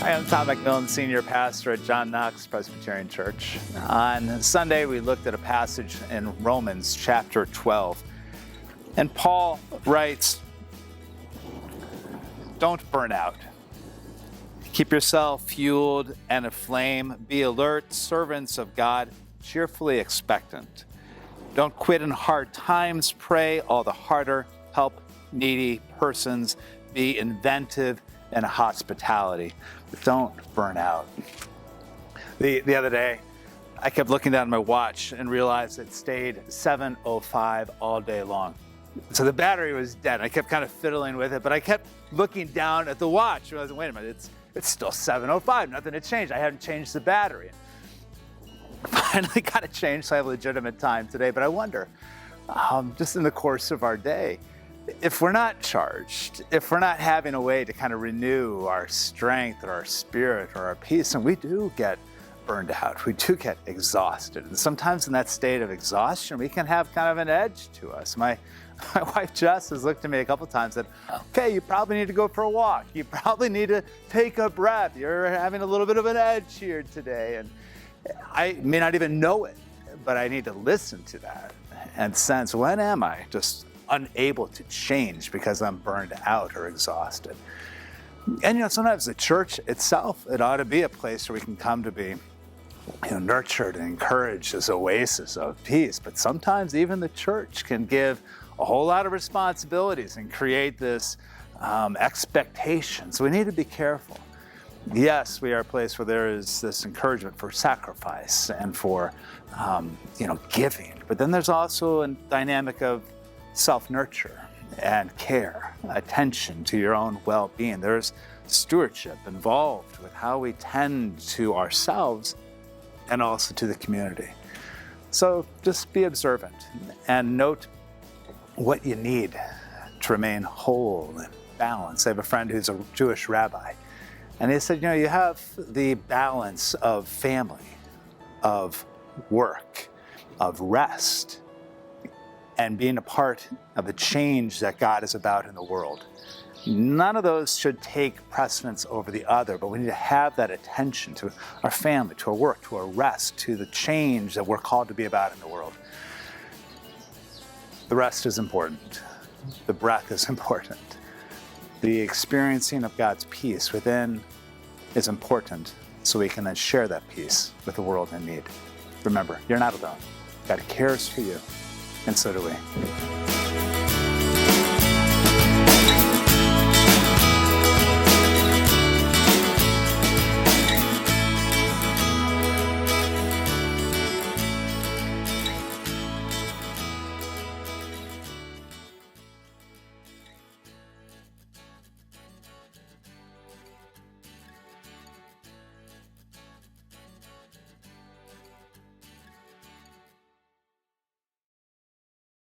Hi, I'm Tom McMillan, Senior Pastor at Knox, Presbyterian Church. On Sunday, we looked at a passage in Romans chapter 12. And Paul writes, "Don't burn out. Keep yourself fueled and aflame. Be alert, servants of God, cheerfully expectant. Don't quit in hard times. Pray all the harder. Help needy persons. Be inventive in hospitality. But don't burn out." The other day, I kept looking down at my watch and realized it stayed 7:05 all day long. So the battery was dead. I kept kind of fiddling with it, but I kept looking down at the watch. I was like, wait a minute, it's still 7:05. Nothing had changed. I haven't changed the battery. Finally got it changed, so I have legitimate time today. But I wonder, just in the course of our day, if we're not charged, if we're not having a way to kind of renew our strength or our spirit or our peace, and we do get burned out, we do get exhausted. And sometimes in that state of exhaustion, we can have kind of an edge to us. My wife Jess has looked at me a couple times and said, okay, you probably need to go for a walk. You probably need to take a breath. You're having a little bit of an edge here today. And I may not even know it, but I need to listen to that and sense, when am I just unable to change because I'm burned out or exhausted? And sometimes the church itself, it ought to be a place where we can come to be nurtured and encouraged as oasis of peace. But sometimes even the church can give a whole lot of responsibilities and create this expectation. So we need to be careful. Yes, we are a place where there is this encouragement for sacrifice and for giving. But then there's also a dynamic of self-nurture and care, attention to your own well-being. There's stewardship involved with how we tend to ourselves and also to the community. So just be observant and note what you need to remain whole and balanced. I have a friend who's a Jewish rabbi, and he said, you have the balance of family, of work, of rest, and being a part of the change that God is about in the world. None of those should take precedence over the other, but we need to have that attention to our family, to our work, to our rest, to the change that we're called to be about in the world. The rest is important. The breath is important. The experiencing of God's peace within is important, so we can then share that peace with the world in need. Remember, you're not alone. God cares for you, and so do we.